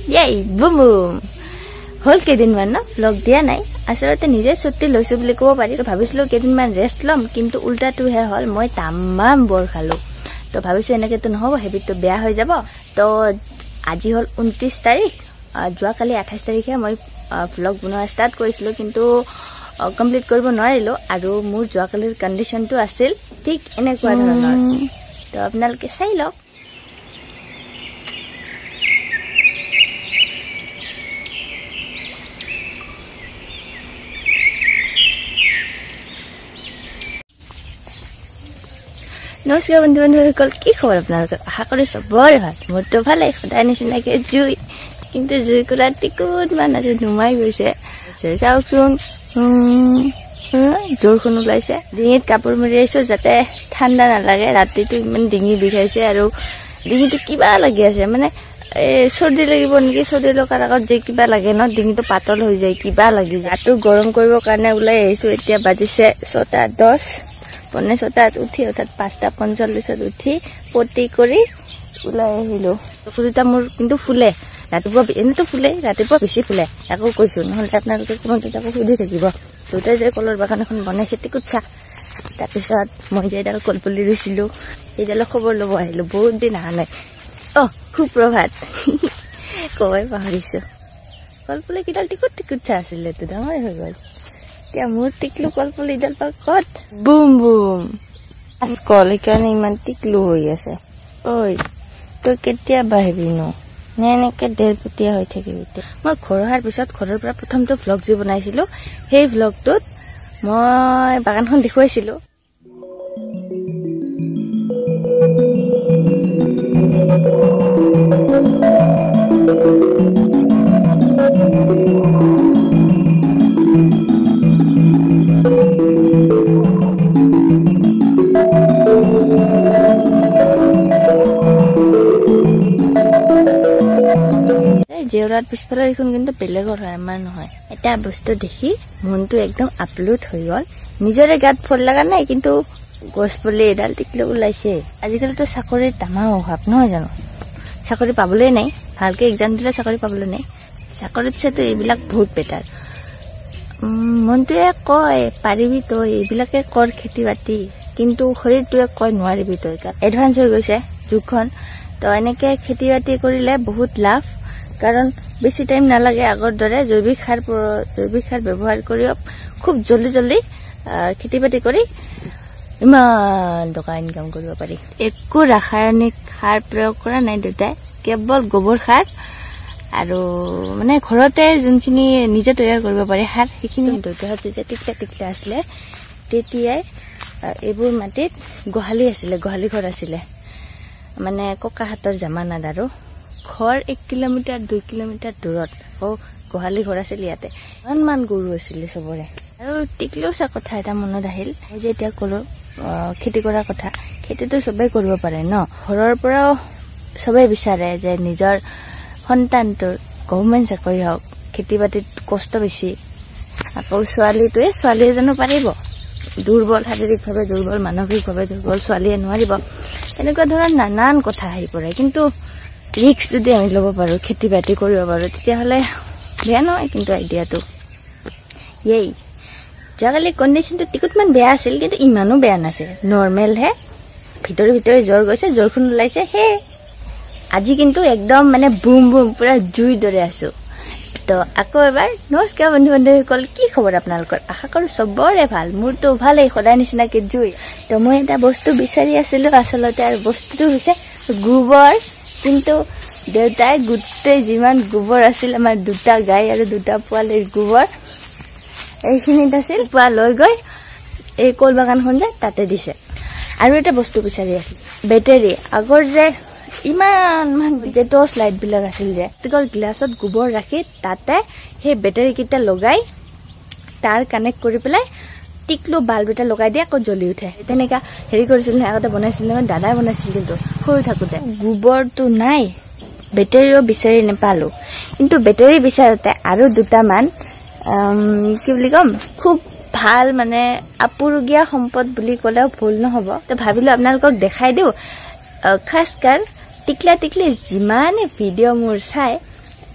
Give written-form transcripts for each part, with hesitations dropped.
Yay, boom boom. হল কেদিনমান ন blog দিয়া নাই আসলতে নিজে ছুটি লৈছো বুলি ক'ব পাৰি তো ভাবিছিলো কেদিনমান ৰেষ্ট লম কিন্তু উল্টাটোহে হল মই তামাম বৰ খালো তো ভাবিছো এনেকে তো নহব হেবিটটো বেয়া হৈ যাব তো আজি হল 29 তাৰিখ যোৱা কালি 28 তাৰিখে মই ব্লগ বনোৱা ষ্টাৰ্ট কৰিছিলো কিন্তু কমপ্লিট কৰিব নোৱাৰিলো আৰু মোৰ যোৱা কালিৰ কন্ডিশনটো আছিল ঠিক এনেকুৱা ধৰণৰ তো আপোনালোকে চাই লওক নমস্কাৰ বন্ধু-বান্ধৱীসকল কি খবৰ আপোনালোকৰ আশা কৰি সবৰে ভাল মোৰটো ভালে সদায় নিচিনাকে জুই কিন্তু জুই কৰা টিকুত মান আজি নুমাই গৈছে চাওকচোন জোৰখন ওলাইছে ডিঙিত কাপোৰ মাৰি আছো যাতে ঠাণ্ডা নালাগে ৰাতিটো ইমান ডিঙি বিষাইছে আৰু ডিঙিটো কিবা লাগি আছে মানে সৰ্দি লাগিব নেকি সৰ্দি লগাৰ আগত যে কিবা লাগে ন ডিঙিটো পাতল হৈ যায় কিবা লাগি যায় গাটো গৰম কৰিবৰ কাৰণে ওলাই আহিছো এতিয়া বাজিছে 6:10 পনে 6টাত উঠি অৰ্থাৎ 5:45 উঠি পটি কৰি ওলাই আহিলো চকুটা মোৰ কিন্তু ফুলে ৰাতিপুৱা এনেতো ফুলে ৰাতিপুৱা বেছি ফুলে আকৌ কৈছো নহলে আপোনালোকে কোনটো তাকো সুধি থাকিব দুটাই যে কলৰ বাগান এখন বনাইছে টিকুচ্ছা তাৰপিছত মই যে এডাল কলপুলি ৰুইছিলো এইডাল খবৰ ল'ব আহিলো বহুত দিন অহা নাই সুপ্ৰভাত কবই পাহৰিছো কলপুলি কিডাল টিকুচ্ছা আছিলে তো ডাঙৰ হৈ গ'ল এতিয়া মোৰ টিকলু কলপুলি ডাল পা কত বুম বুম আজকল সেইকাৰণে ইমান টিকলু হৈ আছে ঐ তই কেতিয়া বাহিবি ন এনেকে দেৰপুতীয়া হৈ থাকিবি মই ঘৰ অহাৰ পিছত ঘৰৰ পৰা প্ৰথমটো ভ্লগ যে বনাইছিলো সেই ভ্লগটোত মই বাগানখন দেখুৱাইছিলো জেউৰাত পিছফালৰ এখন কিন্তু বেলেগৰ হয় আমাৰ নহয় এটা বস্তু দেখি মনটো একদম আপলোড হৈ গল নিজৰে গাত ফল লগা নাই কিন্তু গছ পুলি এডাল টিকলে ওলাইছে আজিকালিতো চাকৰিৰ তামাম অভাৱ নহয় জানো চাকৰি পাবলৈ নাই ভালকে এক্সাম দিলে চাকৰি পাবলৈ নাই চাকৰিত চেতো এইবিলাক বহুত বেটাৰ মনটোৱে কয় পাৰিবি তই এইবিলাকে কৰ খেতি বাতি কিন্তু শৰীৰটোৱে কয় নোৱাৰিবি তই এডভান্স হৈ গৈছে যুগখন তো এনেকে খেতি বাতি কৰিলে বহুত লাভ কাৰণ বেছি টাইম নালাগে আগৰ দৰে জৈৱিক সাৰ ব্যৱহাৰ কৰি খুব জলদি খেতি বাতি কৰি ইমান টকা ইনকাম কৰিব পাৰি একো ৰাসায়নিক সাৰ প্ৰয়োগ কৰা নাই দেউতাই কেৱল গোবৰ সাৰ আৰু মানে ঘৰতে যোনখিনি নিজে তৈয়াৰ কৰিব পাৰে সাৰ সেইখিনি দেউতাহঁত যেতিয়া টিকলা আছিলে তেতিয়াই এইবোৰ মাটিত গোহালি আছিলে গোহালি ঘৰ আছিলে মানে ককাহাতৰ জামানাত আৰু ঘৰ 1 কিলোমিটাৰ 2 কিলোমিটাৰ দূৰত গোহালি ঘৰ আছিল ইয়াতে ইমান গৰু আছিলে সবৰে আৰু টিকলোচা কথা এটা মনত আহিল যে এতিয়া কলো খেতি কৰাৰ কথা খেতিটো সবেই কৰিব পাৰে ন ঘৰৰ পৰাও সবেই বিচাৰে যে নিজৰ সন্তানটোৰ গভৰ্ণমেণ্ট চাকৰি হওক খেতি বাতিত কষ্ট বেছি আকৌ ছোৱালী এজনো পাৰিব দুৰ্বল শাৰীৰিকভাৱে দুৰ্বল মানসিকভাৱে দুৰ্বল ছোৱালীয়ে নোৱাৰিব এনেকুৱা ধৰণৰ নানান কথা আহি পৰে কিন্তু ৰিক্স যদি আমি ল'ব পাৰো খেতি বাতি কৰিব পাৰো তেতিয়াহলে বেয়া নহয় কিন্তু আইডিয়াটো এই জাগালি কন্ডিশনটো টিকুতমান বেয়া আছিল কিন্তু ইমানো বেয়া নাছিল নৰ্মেল হে ভিতৰে জ্বৰ গৈছে জ্বৰখন ওলাইছে হে আজি কিন্তু একদম মানে বুম বুম পুৰা জুই দৰে আছো তো আকৌ এবাৰ নমস্কাৰ বন্ধু-বান্ধৱীসকল কি খবৰ আপোনালোকৰ আশা কৰো সবৰে ভাল মোৰটো ভালেই সদায় নিচিনাকে জুই তো মই এটা বস্তু বিচাৰি আছিলো আসলতে আৰু বস্তুটো হৈছে গোবৰ কিন্তু দেউতাই গুটেই যিমান গোবৰ আছিল আমাৰ দুটা গাই আৰু দুটা পোৱালিৰ গোবৰ এইখিনিত আছিল পোৱা লৈ গৈ এই কল বাগানখন যে তাতে দিছে আৰু এটা বস্তু বিচাৰি আছিল বেটাৰী আগৰ যে ইমান যে টৰ্চ লাইট বিলাক আছিল যে ষ্টিকৰ গ্লাছত গোবৰ ৰাখি তাতে সেই বেটাৰী কিটা লগাই তাৰ কানেক্ট কৰি পেলাই টিকলু বাল্ব এটা লগাই দিয়ে আকৌ জ্বলি উঠে তেনেকা হেৰি কৰিছিল নহয় আগতে বনাইছিল নহয় দাদাই বনাইছিল কিন্তু সৰু থাকোতে গোবৰটো নাই বেটাৰীও বিচাৰি নাপালো কিন্তু বেটাৰী বিচাৰোতে আৰু দুটামান কি বুলি কম খুব ভাল মানে আপুৰুগীয়া সম্পদ বুলি ক'লেও ভুল নহব তো ভাবিলো আপোনালোকক দেখাই দিও খাসকাৰ টিকলা টিকলি যিমানে ভিডিঅ' মোৰ চাই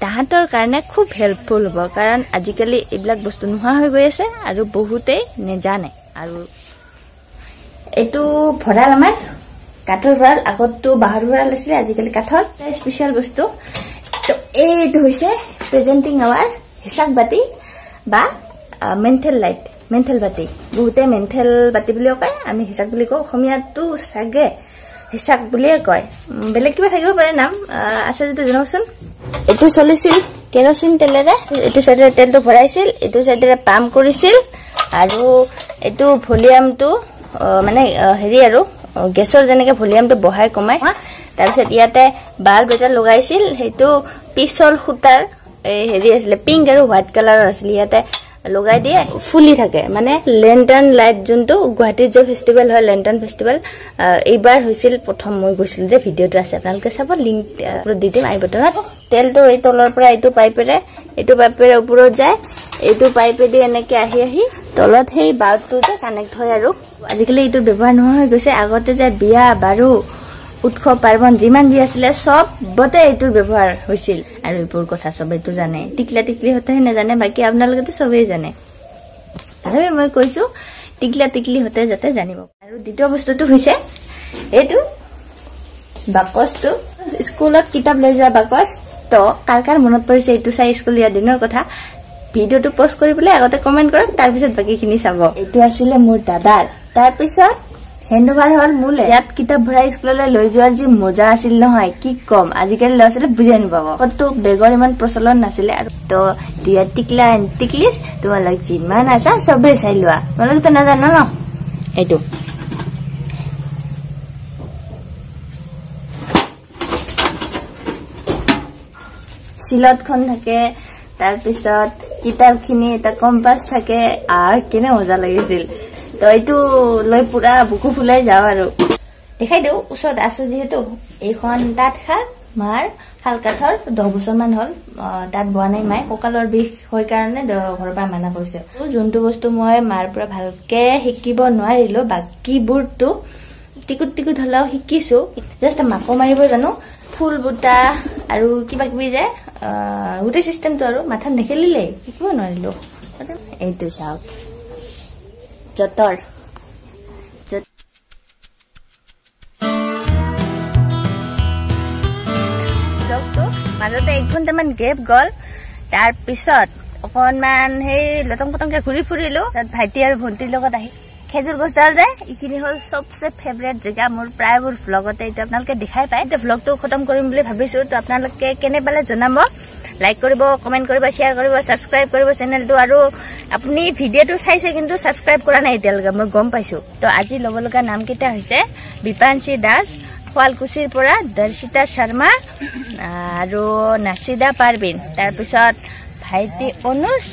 তাহাঁতৰ কাৰণে খুব হেল্পফুল হ'ব কাৰণ আজিকালি এইবিলাক বস্তু নোহোৱা হৈ গৈ আছে আৰু বহুতেই নেজানে আৰু এইটো ভঁৰাল আমাৰ কাঠৰ ভঁৰাল আগততো বাঁহৰ ভঁৰাল আছিলে আজিকালি কাঠৰ স্পেচিয়েল বস্তু তো এইটো হৈছে প্ৰেজেন্টিং আৱাৰ হিচাক বাতি বা মেন্থেল বাতি বহুতে মেন্থেল বাতি বুলিও কয় আমি হিচাক বুলি কওঁ অসমীয়াটো চাগে হিচাক বুলিয়ে কয় বেলেগ কিবা থাকিব পাৰে নাম আছে যদি জনাওকচোন এইটো চলিছিল কেৰোচিন তেলেৰে এইটো সাইডে তেলটো ভৰাইছিল এইটো সাইডে পাম্প কৰিছিল আৰু এইটো ভলিউমটো মানে হেৰি আৰু গেছৰ যেনেকে ভলিউমটো বঢ়াই কমাই তাৰপিছত ইয়াতে বাল্ব এটা লগাইছিল সেইটো পিছল সুতাৰ হেৰি আছিল পিংক আৰু হোৱাইট কালাৰৰ আছিল ইয়াতে লগাই দিয়ে ফুলি থাকে মানে লেন্টাৰ্ন লাইট যোনটো গুৱাহাটীত যে ফেষ্টিভেল হয় লেন্টাৰ্ন ফেষ্টিভেল এইবাৰ হৈছিল প্ৰথম মই গৈছিল যে ভিডিঅটো আছে আপোনালোকে চাব লিংক দি দিম আই বটনত তেলটো এই তলৰ পৰা এইটো পাইপেৰে ওপৰত যায় এইটো পাইপেদি এনেকে আহি তলত সেই বাল্বটো যে কানেক্ট হয় আৰু আজিকালি এইটো ব্যৱহাৰ নোহোৱা হৈ গৈছে আগতে যে বিয়া বাৰু উৎসৱ পাৰ্বণ যিমান যি আছিলে সবতে এইটোৰ ব্যৱহাৰ হৈছিল আৰু এইবোৰ কথা সবেইটো জানে টিকলি হতেহে নাজানে বাকি আপোনালোকেতো সবেই জানে আৰু মই কৈছো টিকলি হতে যাতে জানিব আৰু দ্বিতীয় বস্তুটো হৈছে এইটো বাকচটো স্কুলত কিতাপ লৈ যোৱা বাকচ তো কাৰ মনত পৰিছে এইটো চাই স্কুলীয়া দিনৰ কথা ভিডিঅটো পোষ্ট কৰিবলৈ আগতে কমেন্ট কৰক তাৰ পিছত বাকিখিনি চাব এইটো আছিল মোৰ দাদাৰ তাৰ পিছত হেণ্ডওভাৰ হল মুলে ইয়াত কিতাপ ভৰাই স্কুললৈ লৈ যোৱাৰ যি মজা আছিল নহয় কি কম আজিকালি ল'ৰা ছোৱালী বুজি নাপাব কত বেগৰ ইমান প্ৰচলন নাছিলে আৰু তো দিয়া টিকলা টিকলিছ তোমালোক যিমান আছা সবে চাই লোৱা তোমালোকে নাজানো ন এইটো সিলতখন থাকে তাৰপিছত কিতাপখিনি এটা কম্পাস থাকে আৰু কেনে মজা লাগিছিল তো এইটো লৈ পুৰা বুকু ফুলাই যাও আৰু দেখাই দিও ওচৰত আছো যেহেতু এইখন তাত খাক মাৰ শাল কাঠৰ 10 বছৰ মান হল তাত বোৱা নাই মাই ককালৰ বিষ হৈ কাৰণে ঘৰৰ পৰা মানা কৰিছে যোনটো বস্তু মই মাৰ পৰা ভালকে শিকিব নোৱাৰিলো বাকিবোৰটো টিকুট হলাও শিকিছো জাস্ট মাকো মাৰিব জানো ফুল বুটা আৰু কিবা কিবি যে গোটেই সিস্টেমটো আৰু মাথা নেখেলিলে শিকিব নোৱাৰিলো এইটো চাওক যতৰ মাজতে 1 ঘণ্টামান গেপ গল তাৰ পিছত অকনমান সেই লটং পটংকে ঘুৰি ফুৰিলো তাত ভাইটি আৰু ভন্টিৰ লগত আহি খেজুৰ গছডাল যায় ইখিনি হল সবচে ফেভাৰিট জেগা মোৰ প্ৰায়বোৰ ভ্লগতে এটা আপোনালোকে দেখাই পায় এটা ভ্লগটো খতম কৰিম বুলি ভাবিছো তো আপোনালোকে কেনে পালে জনাব লাইক কৰিব কমেন্ট কৰিব শেয়াৰ কৰিব সাবস্ক্ৰাইব কৰিব চেনেলটো আৰু আপুনি ভিডিঅটো চাইছে কিন্তু সাবস্ক্ৰাইব কৰা নাই এতিয়ালৈকে মই গম পাইছো তো আজি লব লগা নাম কেইটা হৈছে বিপাঞ্চি দাস শুৱালকুছিৰ পৰা দৰ্শিতা শৰ্মা আৰু নাচিদা পাৰবিন তাৰ পিছত ভাইটি অনুজ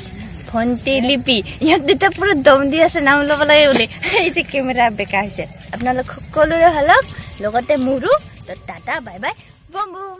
ভন্টি লিপি ইয়াত দুটা পুৰা দম দি আছে নাম ল'ব লাগে বুলি এই যে কেমেৰা বেকা হৈছে আপোনালোক সকলোৰে হলক লগতে মোৰো তো টাটা বাই বাই বম বম